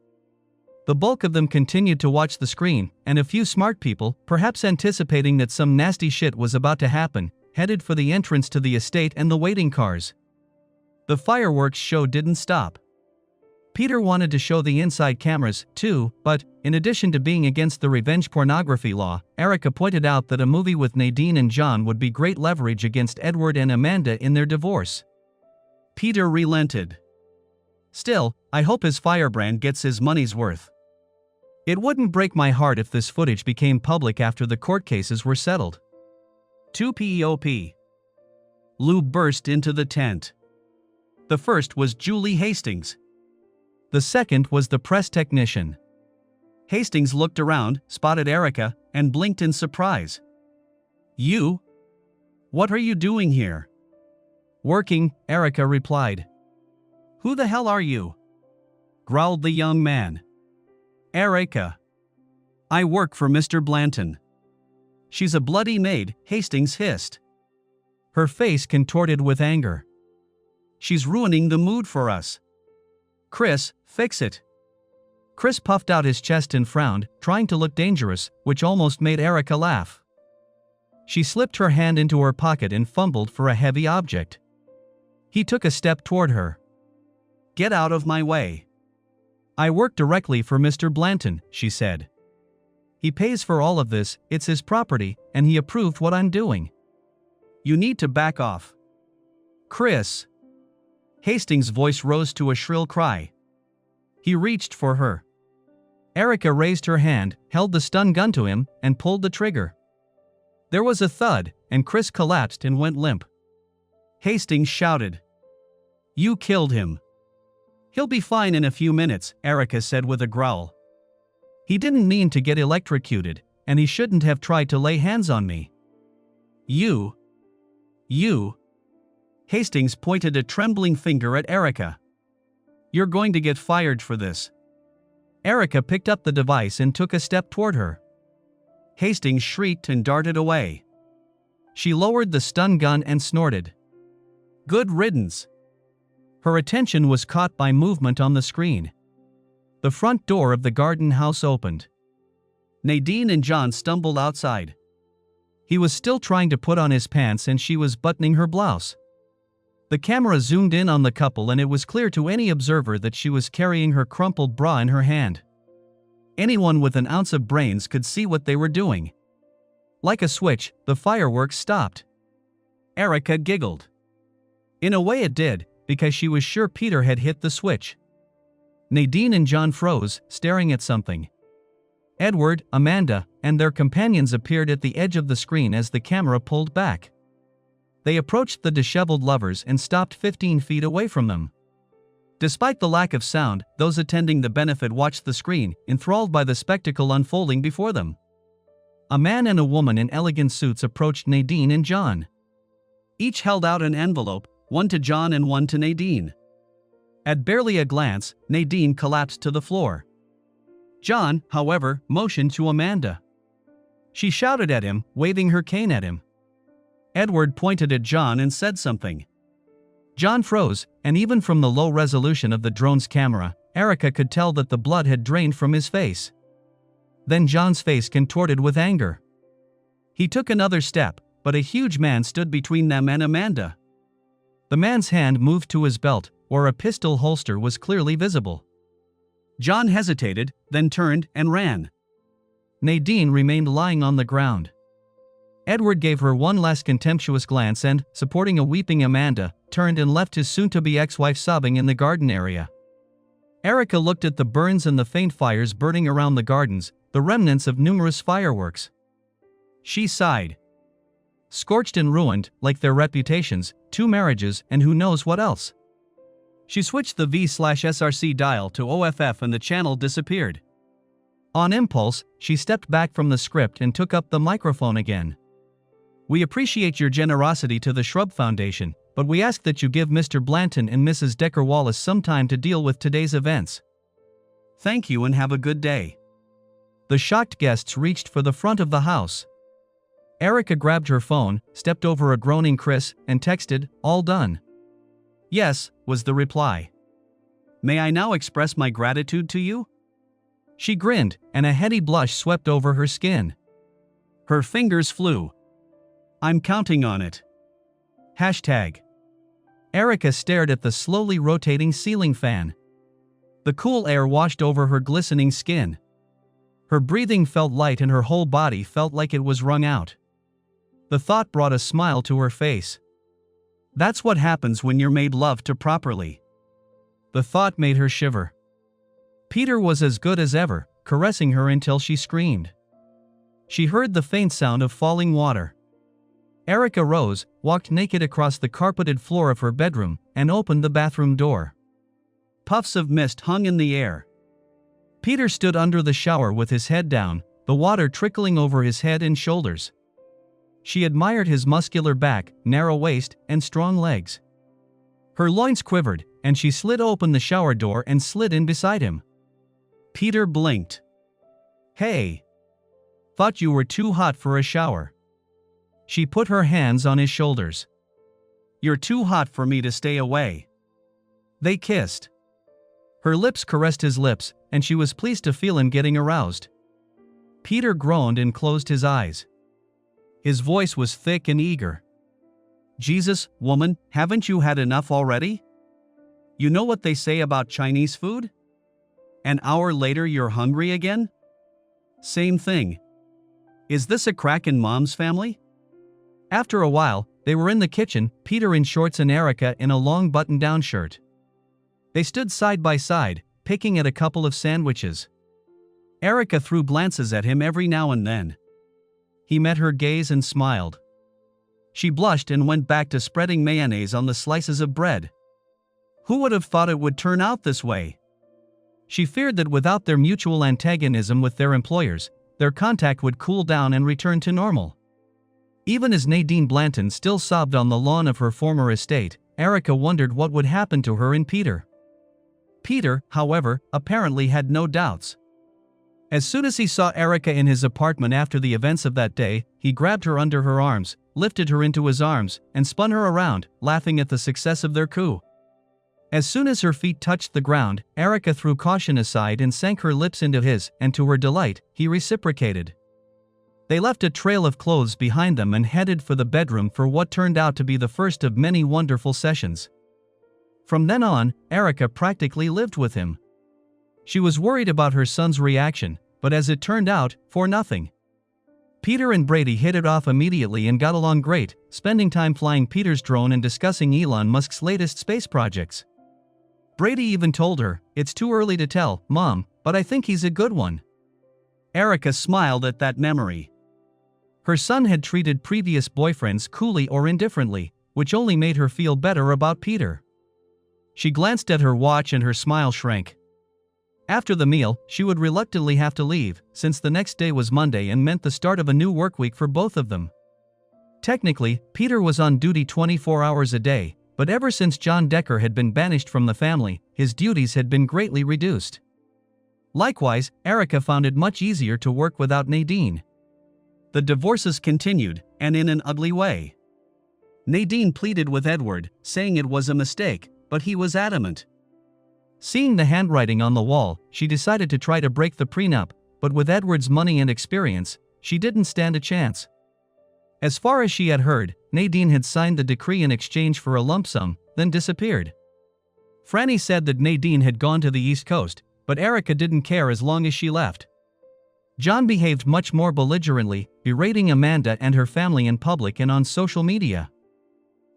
The bulk of them continued to watch the screen, and a few smart people, perhaps anticipating that some nasty shit was about to happen, headed for the entrance to the estate and the waiting cars. The fireworks show didn't stop. Peter wanted to show the inside cameras, too, but, in addition to being against the revenge pornography law, Erica pointed out that a movie with Nadine and John would be great leverage against Edward and Amanda in their divorce. Peter relented. Still, I hope his firebrand gets his money's worth. It wouldn't break my heart if this footage became public after the court cases were settled. 2 PEOP. Lou burst into the tent. The first was Julie Hastings. The second was the press technician. Hastings looked around, spotted Erica, and blinked in surprise. You? What are you doing here? Working, Erica replied. Who the hell are you? Growled the young man. Erica. I work for Mr. Blanton. She's a bloody maid, Hastings hissed. Her face contorted with anger. She's ruining the mood for us. Chris, fix it. Chris puffed out his chest and frowned, trying to look dangerous, which almost made Erica laugh. She slipped her hand into her pocket and fumbled for a heavy object. He took a step toward her. Get out of my way. I work directly for Mr. Blanton, she said. He pays for all of this, it's his property, and he approved what I'm doing. You need to back off. Chris. Hastings' voice rose to a shrill cry. He reached for her. Erica raised her hand, held the stun gun to him, and pulled the trigger. There was a thud, and Chris collapsed and went limp. Hastings shouted. You killed him. He'll be fine in a few minutes, Erica said with a growl. He didn't mean to get electrocuted, and he shouldn't have tried to lay hands on me. You. Hastings pointed a trembling finger at Erica. You're going to get fired for this. Erica picked up the device and took a step toward her. Hastings shrieked and darted away. She lowered the stun gun and snorted. Good riddance. Her attention was caught by movement on the screen. The front door of the garden house opened. Nadine and John stumbled outside. He was still trying to put on his pants and she was buttoning her blouse. The camera zoomed in on the couple and it was clear to any observer that she was carrying her crumpled bra in her hand. Anyone with an ounce of brains could see what they were doing. Like a switch, the fireworks stopped. Erica giggled. In a way it did, because she was sure Peter had hit the switch. Nadine and John froze, staring at something. Edward, Amanda, and their companions appeared at the edge of the screen as the camera pulled back. They approached the disheveled lovers and stopped 15 feet away from them. Despite the lack of sound, those attending the benefit watched the screen, enthralled by the spectacle unfolding before them. A man and a woman in elegant suits approached Nadine and John. Each held out an envelope, one to John and one to Nadine. At barely a glance, Nadine collapsed to the floor. John, however, motioned to Amanda. She shouted at him, waving her cane at him. Edward pointed at John and said something. John froze, and even from the low resolution of the drone's camera, Erica could tell that the blood had drained from his face. Then John's face contorted with anger. He took another step, but a huge man stood between them and Amanda. The man's hand moved to his belt, where a pistol holster was clearly visible. John hesitated, then turned and ran. Nadine remained lying on the ground. Edward gave her one last contemptuous glance and, supporting a weeping Amanda, turned and left his soon-to-be ex-wife sobbing in the garden area. Erica looked at the burns and the faint fires burning around the gardens, the remnants of numerous fireworks. She sighed. Scorched and ruined, like their reputations, 2 marriages, and who knows what else. She switched the V/SRC dial to OFF and the channel disappeared. On impulse, she stepped back from the script and took up the microphone again. We appreciate your generosity to the Shrub Foundation, but we ask that you give Mr. Blanton and Mrs. Decker-Wallace some time to deal with today's events. Thank you and have a good day. The shocked guests reached for the front of the house. Erica grabbed her phone, stepped over a groaning Chris, and texted, "All done." "Yes," was the reply. "May I now express my gratitude to you?" She grinned, and a heady blush swept over her skin. Her fingers flew. "I'm counting on it." Hashtag. Erica stared at the slowly rotating ceiling fan. The cool air washed over her glistening skin. Her breathing felt light and her whole body felt like it was wrung out. The thought brought a smile to her face. That's what happens when you're made love to properly. The thought made her shiver. Peter was as good as ever, caressing her until she screamed. She heard the faint sound of falling water. Erica rose, walked naked across the carpeted floor of her bedroom, and opened the bathroom door. Puffs of mist hung in the air. Peter stood under the shower with his head down, the water trickling over his head and shoulders. She admired his muscular back, narrow waist, and strong legs. Her loins quivered, and she slid open the shower door and slid in beside him. Peter blinked. "Hey. Thought you were too hot for a shower." She put her hands on his shoulders. "You're too hot for me to stay away." They kissed. Her lips caressed his lips, and she was pleased to feel him getting aroused. Peter groaned and closed his eyes. His voice was thick and eager. "Jesus, woman, haven't you had enough already? You know what they say about Chinese food? An hour later you're hungry again? Same thing. Is this a crack in Mom's family?" After a while, they were in the kitchen, Peter in shorts and Erica in a long button-down shirt. They stood side by side, picking at a couple of sandwiches. Erica threw glances at him every now and then. He met her gaze and smiled. She blushed and went back to spreading mayonnaise on the slices of bread. Who would have thought it would turn out this way? She feared that without their mutual antagonism with their employers, their contact would cool down and return to normal. Even as Nadine Blanton still sobbed on the lawn of her former estate, Erica wondered what would happen to her and Peter. Peter, however, apparently had no doubts. As soon as he saw Erica in his apartment after the events of that day, he grabbed her under her arms, lifted her into his arms, and spun her around, laughing at the success of their coup. As soon as her feet touched the ground, Erica threw caution aside and sank her lips into his, and to her delight, he reciprocated. They left a trail of clothes behind them and headed for the bedroom for what turned out to be the first of many wonderful sessions. From then on, Erica practically lived with him. She was worried about her son's reaction, but as it turned out, for nothing. Peter and Brady hit it off immediately and got along great, spending time flying Peter's drone and discussing Elon Musk's latest space projects. Brady even told her, "It's too early to tell, Mom, but I think he's a good one." Erica smiled at that memory. Her son had treated previous boyfriends coolly or indifferently, which only made her feel better about Peter. She glanced at her watch and her smile shrank. After the meal, she would reluctantly have to leave, since the next day was Monday and meant the start of a new work week for both of them. Technically, Peter was on duty 24 hours a day, but ever since John Decker had been banished from the family, his duties had been greatly reduced. Likewise, Erica found it much easier to work without Nadine. The divorces continued, and in an ugly way. Nadine pleaded with Edward, saying it was a mistake, but he was adamant. Seeing the handwriting on the wall, she decided to try to break the prenup, but with Edward's money and experience, she didn't stand a chance. As far as she had heard, Nadine had signed the decree in exchange for a lump sum, then disappeared. Franny said that Nadine had gone to the East Coast, but Erica didn't care as long as she left. John behaved much more belligerently, berating Amanda and her family in public and on social media.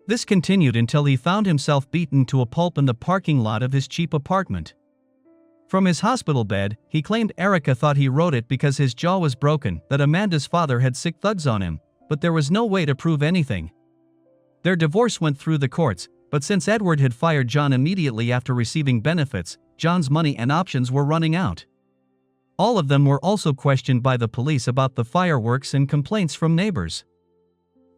This continued until he found himself beaten to a pulp in the parking lot of his cheap apartment. From his hospital bed, he claimed Erica thought he wrote it because his jaw was broken, that Amanda's father had sick thugs on him, but there was no way to prove anything. Their divorce went through the courts, but since Edward had fired John immediately after receiving benefits, John's money and options were running out. All of them were also questioned by the police about the fireworks and complaints from neighbors.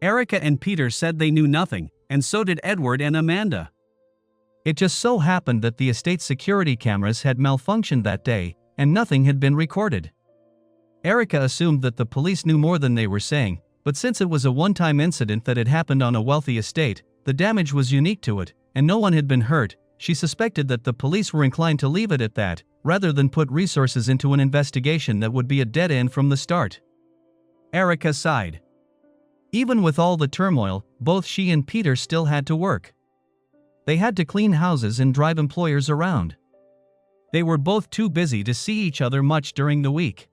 Erica and Peter said they knew nothing, and so did Edward and Amanda. It just so happened that the estate's security cameras had malfunctioned that day, and nothing had been recorded. Erica assumed that the police knew more than they were saying, but since it was a one-time incident that had happened on a wealthy estate, the damage was unique to it, and no one had been hurt. She suspected that the police were inclined to leave it at that, rather than put resources into an investigation that would be a dead end from the start. Erica sighed. Even with all the turmoil, both she and Peter still had to work. They had to clean houses and drive employers around. They were both too busy to see each other much during the week.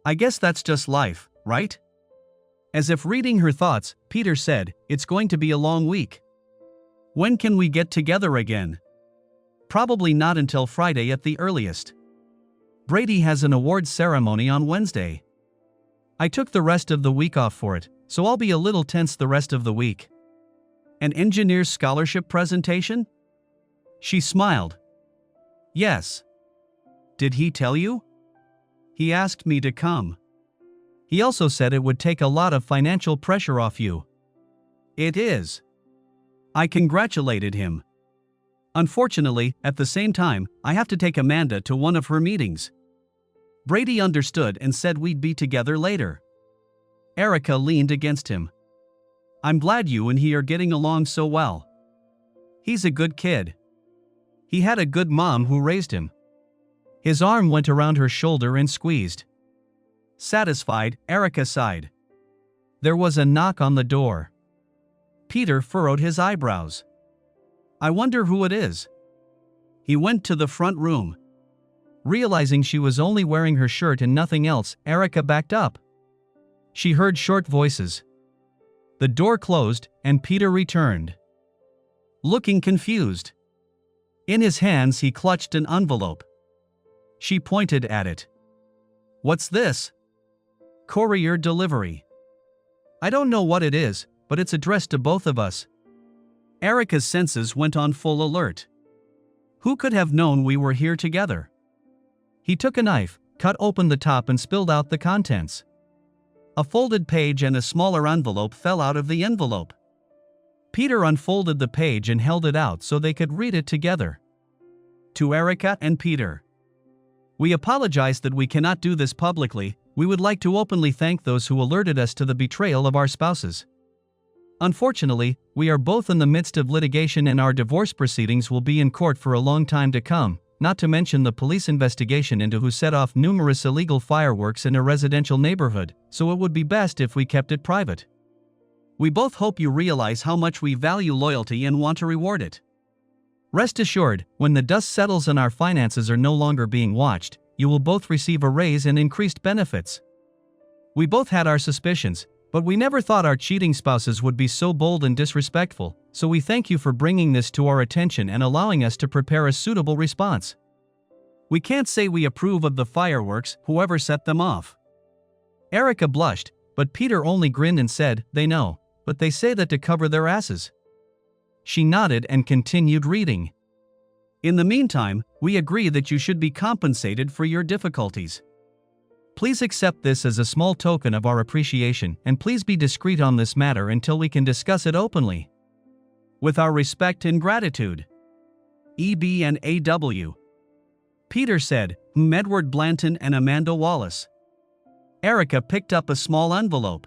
"I guess that's just life, right?" As if reading her thoughts, Peter said, "It's going to be a long week. When can we get together again?" "Probably not until Friday at the earliest. Brady has an awards ceremony on Wednesday. I took the rest of the week off for it, so I'll be a little tense the rest of the week." "An engineer's scholarship presentation?" She smiled. "Yes." "Did he tell you?" "He asked me to come. He also said it would take a lot of financial pressure off you." "It is." I congratulated him. "Unfortunately, at the same time, I have to take Amanda to one of her meetings." Brady understood and said we'd be together later. Erica leaned against him. "I'm glad you and he are getting along so well. He's a good kid. He had a good mom who raised him." His arm went around her shoulder and squeezed. Satisfied, Erica sighed. There was a knock on the door. Peter furrowed his eyebrows. "I wonder who it is." He went to the front room. Realizing she was only wearing her shirt and nothing else, Erica backed up. She heard short voices. The door closed, and Peter returned. Looking confused. In his hands he clutched an envelope. She pointed at it. "What's this?" "Courier delivery." "I don't know what it is, but it's addressed to both of us." Erica's senses went on full alert. Who could have known we were here together? He took a knife, cut open the top and spilled out the contents. A folded page and a smaller envelope fell out of the envelope. Peter unfolded the page and held it out so they could read it together. To Erica and Peter. We apologize that we cannot do this publicly. We would like to openly thank those who alerted us to the betrayal of our spouses. Unfortunately, we are both in the midst of litigation and our divorce proceedings will be in court for a long time to come, not to mention the police investigation into who set off numerous illegal fireworks in a residential neighborhood, so it would be best if we kept it private. We both hope you realize how much we value loyalty and want to reward it. Rest assured, when the dust settles and our finances are no longer being watched, you will both receive a raise and increased benefits. We both had our suspicions, but we never thought our cheating spouses would be so bold and disrespectful, so we thank you for bringing this to our attention and allowing us to prepare a suitable response. We can't say we approve of the fireworks, whoever set them off. Erica blushed, but Peter only grinned and said, they know, but they say that to cover their asses. She nodded and continued reading. In the meantime, we agree that you should be compensated for your difficulties. Please accept this as a small token of our appreciation and please be discreet on this matter until we can discuss it openly. With our respect and gratitude. E.B. and A.W. Peter said, Edward Blanton and Amanda Wallace. Erica picked up a small envelope.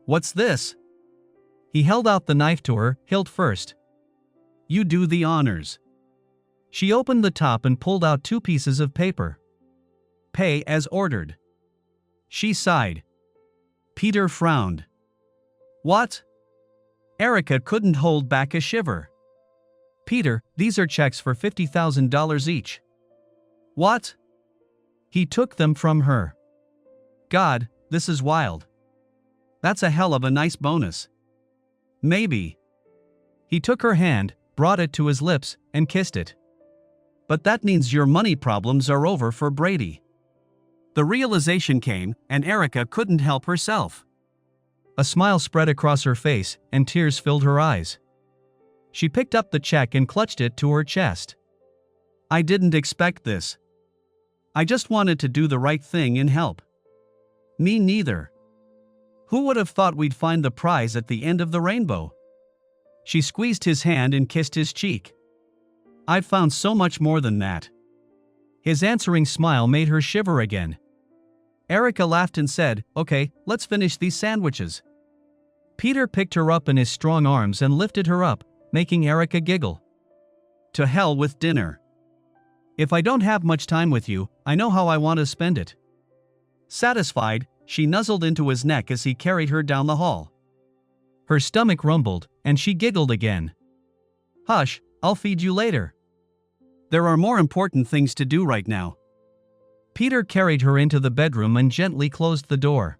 What's this? He held out the knife to her, hilt first. You do the honors. She opened the top and pulled out 2 pieces of paper. Pay as ordered. She sighed. Peter frowned. What? Erica couldn't hold back a shiver. Peter, these are checks for $50,000 each. What? He took them from her. God, this is wild. That's a hell of a nice bonus. Maybe. He took her hand, brought it to his lips, and kissed it. But that means your money problems are over for Brady. The realization came, and Erica couldn't help herself. A smile spread across her face, and tears filled her eyes. She picked up the check and clutched it to her chest. I didn't expect this. I just wanted to do the right thing and help. Me neither. Who would have thought we'd find the prize at the end of the rainbow? She squeezed his hand and kissed his cheek. I've found so much more than that. His answering smile made her shiver again. Erica laughed and said, okay, let's finish these sandwiches. Peter picked her up in his strong arms and lifted her up, making Erica giggle. To hell with dinner. If I don't have much time with you, I know how I want to spend it. Satisfied, she nuzzled into his neck as he carried her down the hall. Her stomach rumbled, and she giggled again. Hush, I'll feed you later. There are more important things to do right now. Peter carried her into the bedroom and gently closed the door.